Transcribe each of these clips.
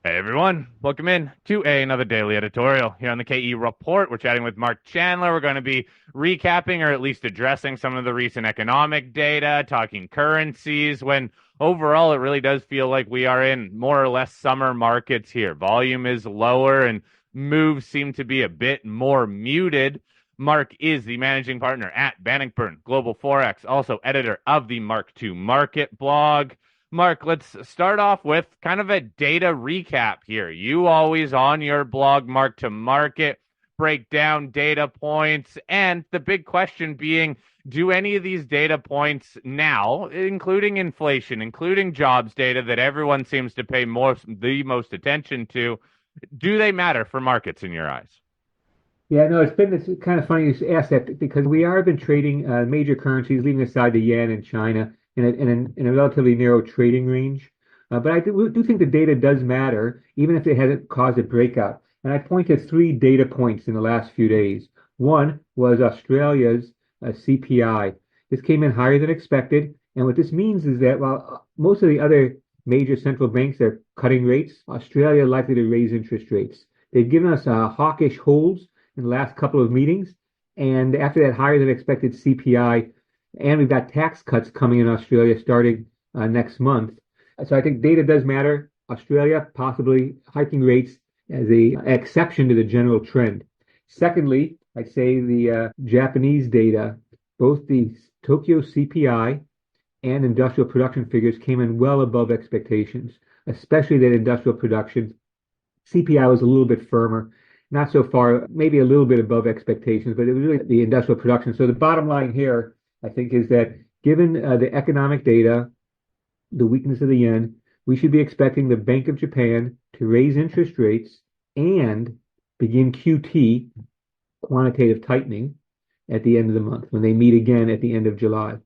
Hey everyone, welcome in to another daily editorial here on the KE Report. We're chatting with Marc Chandler. We're going to be recapping or at least addressing some of the recent economic data, talking currencies, when overall it really does feel like we are in more or less summer markets here. Volume is lower and moves seem to be a bit more muted. Marc is the managing partner at Bannockburn Global Forex, also editor of the Mark to Market blog. Marc, let's start off with kind of a data recap here. You always on your blog, Mark to Market, break down data points, and the big question being, do any of these data points now, including inflation, including jobs data that everyone seems to pay the most attention to, do they matter for markets in your eyes? Yeah, no, it's kind of funny you ask that because we are been trading major currencies, leaving aside the yen and China in a relatively narrow trading range. But I do think the data does matter, even if it hasn't caused a breakout. And I point to three data points in the last few days. One was Australia's CPI. This came in higher than expected. And what this means is that while most of the other major central banks are cutting rates, Australia is likely to raise interest rates. They've given us hawkish holds in the last couple of meetings. And after that higher than expected CPI, and we've got tax cuts coming in Australia starting next month. So I think data does matter. Australia possibly hiking rates as a exception to the general trend. Secondly, I'd say the Japanese data, both the Tokyo CPI and industrial production figures came in well above expectations, especially that industrial production. CPI was a little bit firmer, not so far, maybe a little bit above expectations, but it was really the industrial production. So the bottom line here, I think, is that given the economic data, the weakness of the yen, we should be expecting the Bank of Japan to raise interest rates and begin QT, quantitative tightening, at the end of the month when they meet again at the end of July.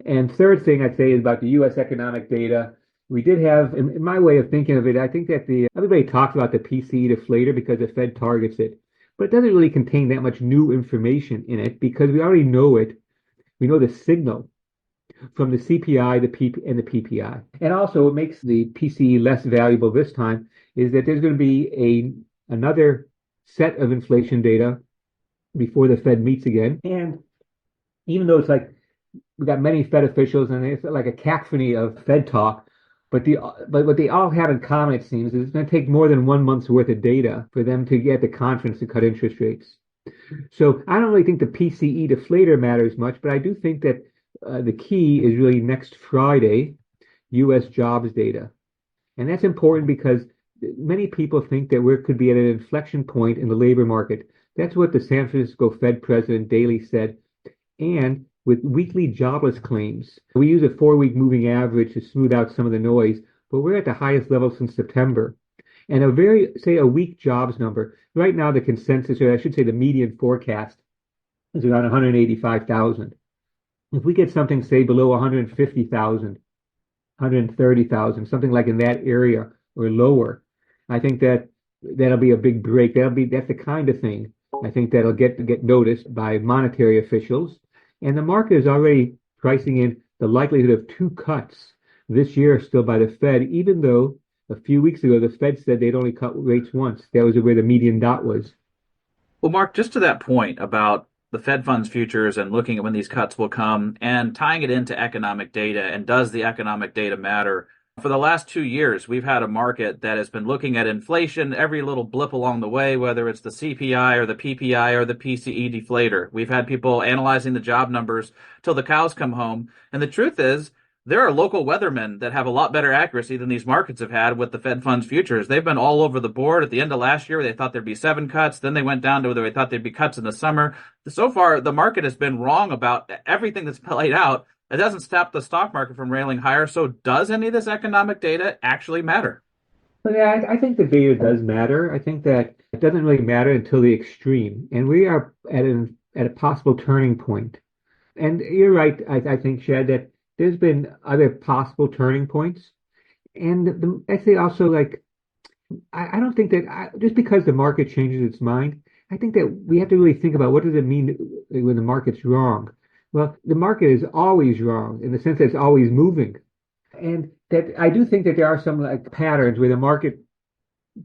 And third thing I'd say is about the U.S. economic data. We did have, in my way of thinking of it, I think that everybody talks about the PCE deflator because the Fed targets it, but it doesn't really contain that much new information in it because we already know it. We know the signal from the CPI, and the PPI. And also what makes the PCE less valuable this time is that there's going to be another set of inflation data before the Fed meets again. And even though it's like we've got many Fed officials and it's like a cacophony of Fed talk, but what they all have in common, it seems, is it's going to take more than 1 month's worth of data for them to get the confidence to cut interest rates. So I don't really think the PCE deflator matters much, but I do think that the key is really next Friday, U.S. jobs data. And that's important because many people think that we could be at an inflection point in the labor market. That's what the San Francisco Fed President Daly said. And with weekly jobless claims, we use a 4-week moving average to smooth out some of the noise, but we're at the highest level since September. And a weak jobs number. Right now, the consensus, or I should say the median forecast, is around 185,000. If we get something, say, below 150,000, 130,000, something like in that area or lower, I think that'll be a big break. That's the kind of thing I think that'll get noticed by monetary officials. And the market is already pricing in the likelihood of 2 cuts this year still by the Fed, even though a few weeks ago the Fed said they'd only cut rates once. That was where the median dot was. Well, Mark, just to that point about the Fed funds futures and looking at when these cuts will come and tying it into economic data, and does the economic data matter? For the last 2 years, we've had a market that has been looking at inflation, every little blip along the way, whether it's the CPI or the PPI or the PCE deflator. We've had people analyzing the job numbers till the cows come home. And the truth is, there are local weathermen that have a lot better accuracy than these markets have had with the Fed funds futures. They've been all over the board. At the end of last year, they thought there'd be 7 cuts. Then they went down to whether they thought there'd be cuts in the summer. So far, the market has been wrong about everything that's played out. It doesn't stop the stock market from railing higher. So does any of this economic data actually matter? But yeah, I think the data does matter. I think that it doesn't really matter until the extreme. And we are at a possible turning point. And you're right, I think, Shad, that there's been other possible turning points. And I say also, like, I don't think that just because the market changes its mind, I think that we have to really think about what does it mean when the market's wrong. Well, the market is always wrong in the sense that it's always moving. And that I do think that there are some like patterns where the market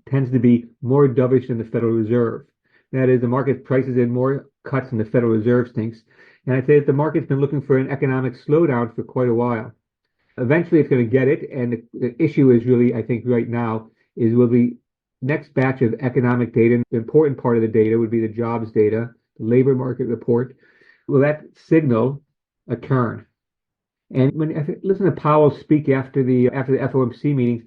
tends to be more dovish than the Federal Reserve. That is, the market prices in more cuts than the Federal Reserve thinks. And I'd say that the market's been looking for an economic slowdown for quite a while. Eventually, it's going to get it. And the issue is really, I think, right now, is will the next batch of economic data, and the important part of the data would be the jobs data, the labor market report, will that signal a turn? And when I listen to Powell speak after the FOMC meetings,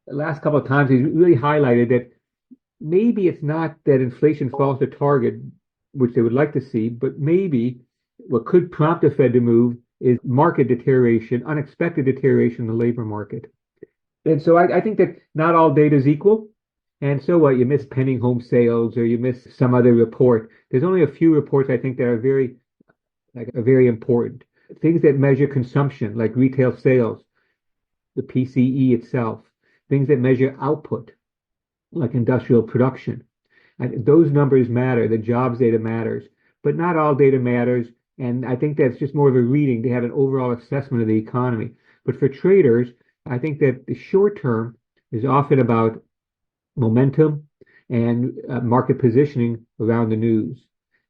the last couple of times he's really highlighted that maybe it's not that inflation falls to target, which they would like to see, but maybe what could prompt the Fed to move is market deterioration, unexpected deterioration in the labor market. And so I think that not all data is equal. And so what, you miss pending home sales or you miss some other report. There's only a few reports I think that are very important. Things that measure consumption, like retail sales, the PCE itself, things that measure output, like industrial production. And those numbers matter, the jobs data matters, but not all data matters. And I think that's just more of a reading. They have an overall assessment of the economy. But for traders, I think that the short term is often about momentum and market positioning around the news.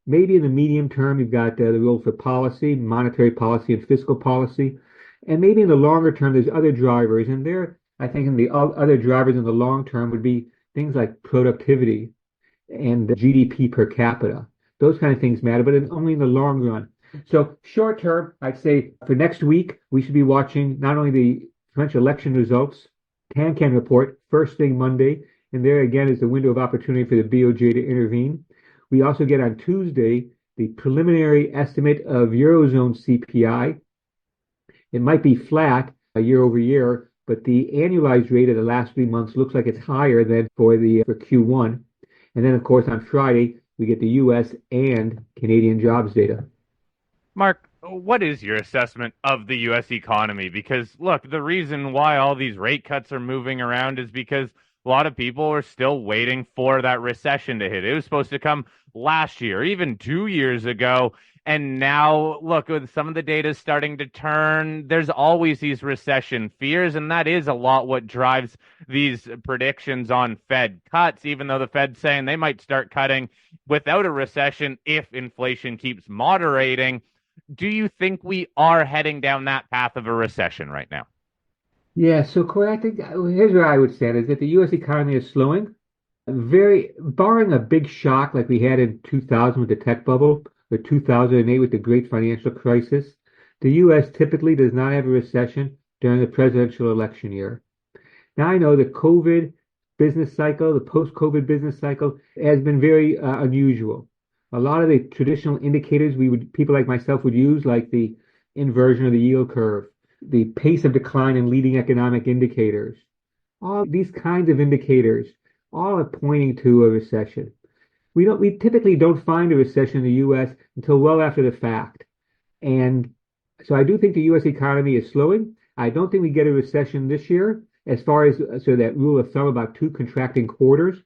Maybe in the medium term, you've got the role for policy, monetary policy, and fiscal policy. And maybe in the longer term, there's other drivers. And there, I think, in the other drivers in the long term would be things like productivity and the GDP per capita. Those kind of things matter, but only in the long run. So short term, I'd say for next week, we should be watching not only the French election results, can report first thing Monday, and there again is the window of opportunity for the BOJ to intervene. We also get on Tuesday the preliminary estimate of Eurozone CPI. It might be flat year over year, but the annualized rate of the last 3 months looks like it's higher than for Q1. And then, of course, on Friday, we get the U.S. and Canadian jobs data. Mark, what is your assessment of the U.S. economy? Because, look, the reason why all these rate cuts are moving around is because a lot of people are still waiting for that recession to hit. It was supposed to come last year, even 2 years ago. And now, look, with some of the data starting to turn, there's always these recession fears. And that is a lot what drives these predictions on Fed cuts, even though the Fed's saying they might start cutting without a recession if inflation keeps moderating. Do you think we are heading down that path of a recession right now? Yeah, so Corey, I think here's where I would stand is that the U.S. economy is slowing. Very, barring a big shock like we had in 2000 with the tech bubble or 2008 with the great financial crisis, the U.S. typically does not have a recession during the presidential election year. Now I know the COVID business cycle, the post-COVID business cycle has been very unusual. A lot of the traditional indicators people like myself would use, like the inversion of the yield curve, the pace of decline in leading economic indicators, all these kinds of indicators, all are pointing to a recession. We typically don't find a recession in the U.S. until well after the fact. And so I do think the U.S. economy is slowing. I don't think we get a recession this year as far as so that rule of thumb about two contracting quarters.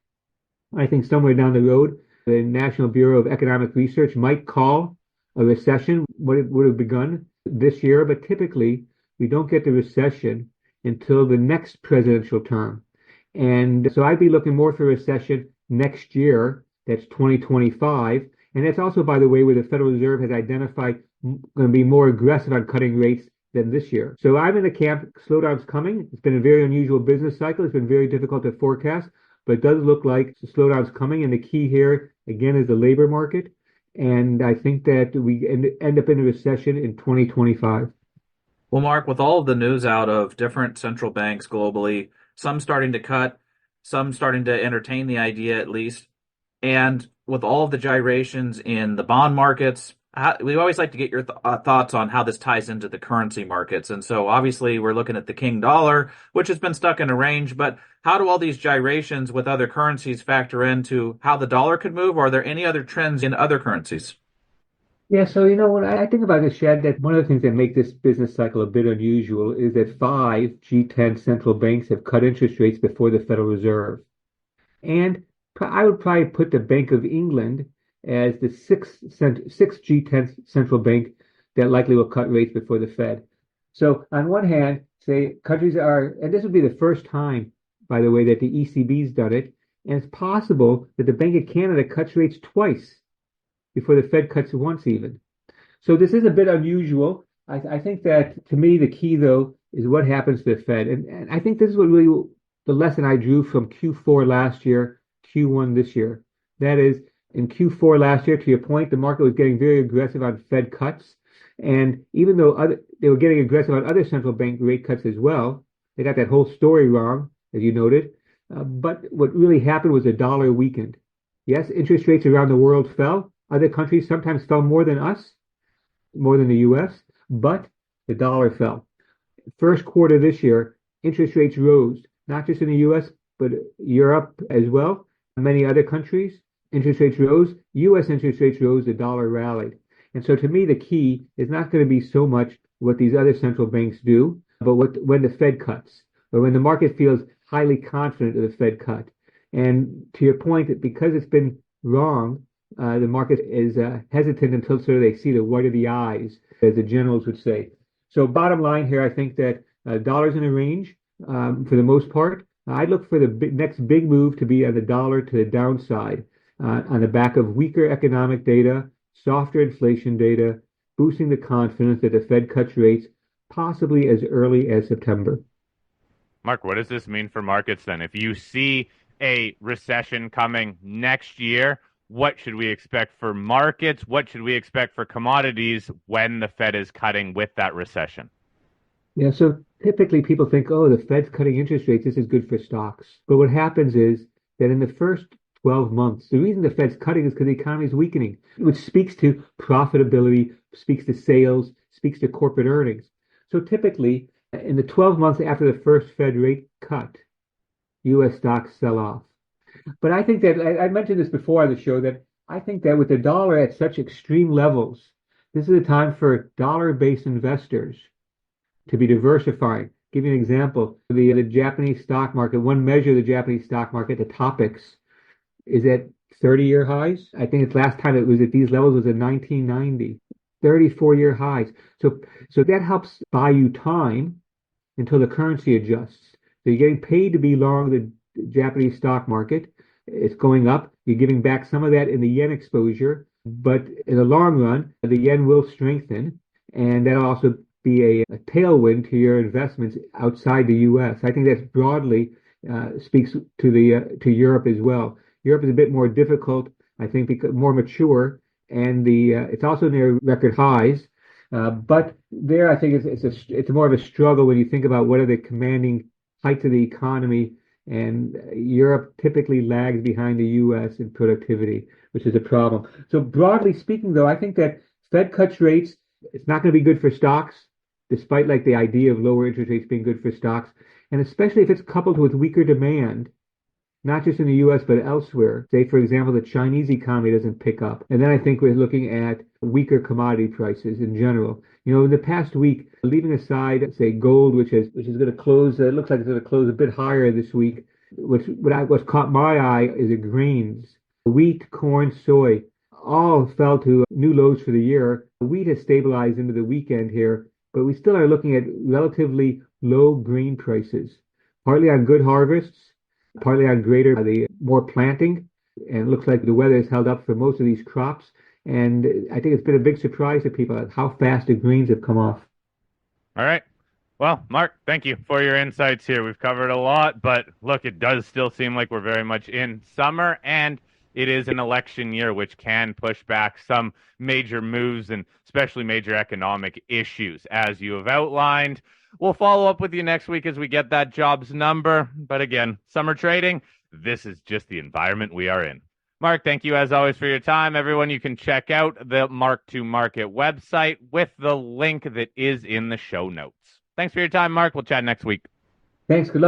I think somewhere down the road, the National Bureau of Economic Research might call a recession what it would have begun this year, but typically we don't get the recession until the next presidential term. And so I'd be looking more for a recession next year. That's 2025. And that's also, by the way, where the Federal Reserve has identified going to be more aggressive on cutting rates than this year. So I'm in the camp, slowdown's coming. It's been a very unusual business cycle. It's been very difficult to forecast, but it does look like the slowdown's coming. And the key here, again, is the labor market. And I think that we end up in a recession in 2025. Well, Mark, with all of the news out of different central banks globally, some starting to cut, some starting to entertain the idea at least, and with all of the gyrations in the bond markets, we always like to get your thoughts on how this ties into the currency markets. And so obviously we're looking at the king dollar, which has been stuck in a range, but how do all these gyrations with other currencies factor into how the dollar could move? Or are there any other trends in other currencies? Yeah, so when I think about this, Shad, that one of the things that make this business cycle a bit unusual is that five G10 central banks have cut interest rates before the Federal Reserve. And I would probably put the Bank of England as the sixth G10 central bank that likely will cut rates before the Fed. So on one hand, say countries are, and this would be the first time by the way, that the ECB's done it, and it's possible that the Bank of Canada cuts rates twice before the Fed cuts once even. So this is a bit unusual. I think that to me the key though is what happens to the Fed, and I think this is what really the lesson I drew from Q4 last year, Q1 this year. That is, in Q4 last year, to your point, the market was getting very aggressive on Fed cuts, and even though they were getting aggressive on other central bank rate cuts as well, they got that whole story wrong, as you noted. But what really happened was the dollar weakened. Yes, interest rates around the world fell. Other countries sometimes fell more than us, more than the US, but the dollar fell. First quarter this year, interest rates rose, not just in the US, but Europe as well. Many other countries, interest rates rose. US interest rates rose, the dollar rallied. And so to me, the key is not going to be so much what these other central banks do, but when the Fed cuts, or when the market feels highly confident of the Fed cut. And to your point, because it's been wrong, the market is hesitant until sort of they see the white of the eyes, as the generals would say. So bottom line here, I think that dollars in a range for the most part. I'd look for the next big move to be on the dollar to the downside on the back of weaker economic data, softer inflation data, boosting the confidence that the Fed cuts rates possibly as early as September. Mark, what does this mean for markets then? If you see a recession coming next year, what should we expect for markets? What should we expect for commodities when the Fed is cutting with that recession? Yeah, so typically people think, oh, the Fed's cutting interest rates, this is good for stocks. But what happens is that in the first 12 months, the reason the Fed's cutting is because the economy is weakening, which speaks to profitability, speaks to sales, speaks to corporate earnings. So typically, in the 12 months after the first Fed rate cut, U.S. stocks sell off. But I think that I mentioned this before on the show that I think that with the dollar at such extreme levels, this is a time for dollar-based investors to be diversifying. Give you an example. The Japanese stock market, one measure of the Japanese stock market, the topics, is at 30-year highs. I think its last time it was at these levels was in 1990, 34-year highs. So that helps buy you time until the currency adjusts. So you're getting paid to be long the Japanese stock market. It's going up. You're giving back some of that in the yen exposure, but in the long run, the yen will strengthen, and that'll also be a tailwind to your investments outside the U.S. I think that broadly speaks to Europe as well. Europe is a bit more difficult, I think, because more mature, and it's also near record highs. But there, I think it's more of a struggle when you think about what are the commanding heights of the economy, and Europe typically lags behind the U.S. in productivity, which is a problem. So broadly speaking, though, I think that Fed cuts rates, it's not going to be good for stocks, despite like the idea of lower interest rates being good for stocks, and especially if it's coupled with weaker demand, not just in the U.S. but elsewhere. Say, for example, the Chinese economy doesn't pick up, and then I think we're looking at weaker commodity prices in general. You know, in the past week, leaving aside, say, gold, which is going to close, it looks like it's going to close a bit higher this week. What's caught my eye is the grains, wheat, corn, soy, all fell to new lows for the year. Wheat has stabilized into the weekend here, but we still are looking at relatively low grain prices, partly on good harvests, partly on the more planting, and it looks like the weather has held up for most of these crops. And I think it's been a big surprise to people at how fast the greens have come off. All right. Well, Mark, thank you for your insights here. We've covered a lot, but look, it does still seem like we're very much in summer, and it is an election year, which can push back some major moves and especially major economic issues, as you have outlined. We'll follow up with you next week as we get that jobs number. But again, summer trading, this is just the environment we are in. Mark, thank you as always for your time. Everyone, you can check out the Mark to Market website with the link that is in the show notes. Thanks for your time, Mark. We'll chat next week. Thanks. Good luck.